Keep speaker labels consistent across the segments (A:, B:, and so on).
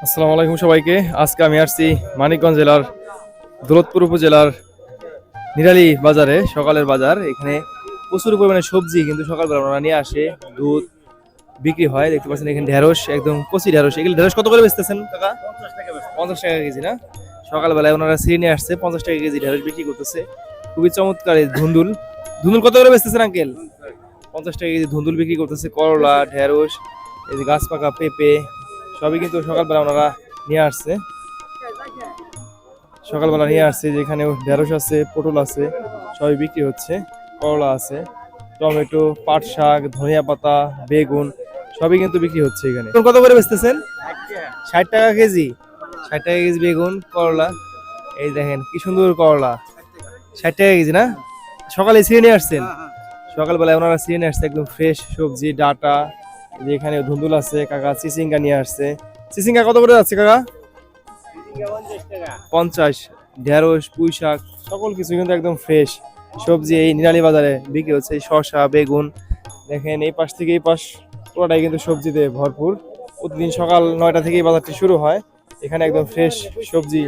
A: আসসালামু আলাইকুম সবাইকে। আজকে আমি আসছি মানিকগঞ্জ জেলার দৌলতপুর উপজেলার নিরালী বাজারে। সকালের বাজার, এখানে প্রচুর পরিমাণে সবজি কিন্তু সকালবেলা ওনারা নিয়ে আসে। দুধ বিক্রি হয়, দেখতে পাচ্ছেন এখানে ঢেঁড়স, একদম কচি ঢেঁড়স। এগুলো ঢেঁড়স কত করে বেচতেছেন কাকা? 50 টাকা কেজি না? সকালবেলায় ওনারা সিঁড়ি নিয়ে আসছে, 50 টাকা কেজি ঢেঁড়স বিক্রি করতেছে। খুবই চমৎকার এই ধুন্দুল। ধুন্দুল কত করে বেচতেছেন আঙ্কেল? 50 টাকা কেজি ধুন্দুল বিক্রি করতেছে। করলা, ঢেঁড়স, এই যে গাছ পাকা পেঁপে, সবই কিন্তু সকালবেলা ওনারা নিয়ে আসছে। সকালবেলা নিয়ে আসছে, যেখানে ঢেঁড়স আছে, পটল আছে, সবই বিক্রি হচ্ছে। করলা আছে, টমেটো, পাট শাক, ধনিয়া পাতা, বেগুন, সবই কিন্তু বিক্রি হচ্ছে এখানে। কত করে বেচতেছেন? 60 টাকা কেজি। 60 টাকা কেজি বেগুন, করলা। এই দেখেন কি সুন্দর করলা, 60 টাকা কেজি না? সকালে ছিঁড়ে নিয়ে আসছেন? সকালবেলায় ওনারা ছিঁড়ে নিয়ে আসছে একদম ফ্রেশ সবজি, ডাটা। এই যে এখানে ধুন্দুল আছে, কাকা চিচিঙ্গা নিয়ে আসছে। চিচিঙ্গা কত করে যাচ্ছে কাকা? 50। ঢেঁড়স, পুঁই শাক, সকল কিছু কিন্তু একদম ফ্রেশ সবজি এই নিরালী বাজারে বিক্রি হচ্ছে। এই শসা, বেগুন, দেখেন এই পাশ থেকে এই পাশ পুরোটাই কিন্তু সবজিতে ভরপুর। প্রতিদিন সকাল 9টা থেকে এই বাজারটি শুরু হয়। এখানে একদম ফ্রেশ সবজি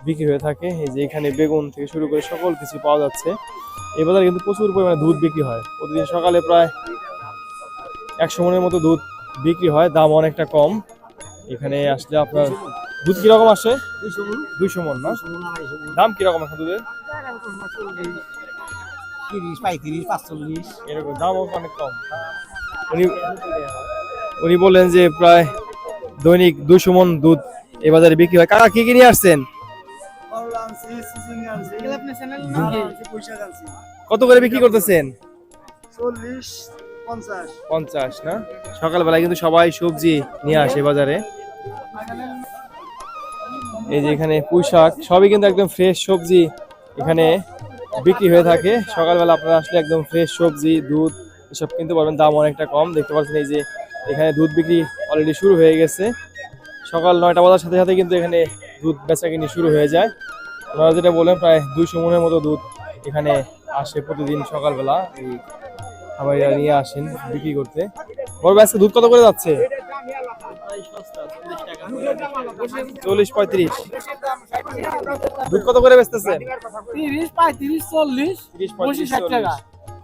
A: বিক্রি হয়ে থাকে। এই যে এখানে বেগুন থেকে শুরু করে সকল কিছু পাওয়া যাচ্ছে। এই বাজারে কিন্তু প্রচুর পরিমাণে দুধ বিক্রি হয়। প্রতিদিন সকালে প্রায় 100 মনের মতো দুধ বিক্রি হয়, দাম অনেকটা কম। এখানে আসলে আপনার দুধ কিরকম আসে? 200 মন না? দাম কিরকম এখন দুধের?
B: 30, 35, 45।
A: এরকম দামও অনেক কম। উনি উনি বললেন যে প্রায় দৈনিক 200 মন দুধ এই বাজারে বিক্রি হয়। কাকা কি কি নিয়ে আসছেন? কত করে বিক্রি করতেছেন?
B: 40, 50।
A: 50 না? সকালবেলায় কিন্তু সবাই সবজি নিয়ে আসে বাজারে। এই যে এখানে পুঁই শাক, সবই কিন্তু একদম ফ্রেশ সবজি এখানে বিক্রি হয়ে থাকে। সকালবেলা আপনারা আসলে একদম ফ্রেশ সবজি, দুধ এসব কিনতে পারবেন, দাম অনেকটা কম। দেখতে পাচ্ছেন এই যে এখানে দুধ বিক্রি অলরেডি শুরু হয়ে গেছে। সকাল 9টা বাজার সাথে সাথে কিন্তু এখানে দুধ বেচা কিনি শুরু হয়ে যায়। ওনারা যেটা বললেন প্রায় 200 মনের মতো দুধ এখানে আসে প্রতিদিন সকালবেলা। এই খামারিরা নিয়ে আসেন বিক্রি করতে। বড় আজকে দুধ কত করে যাচ্ছে? 40-35। দুধ কত করে বেচতেছেন?
B: 30, 35, 40,
A: 30,
B: 60
A: 35,
B: টাকা।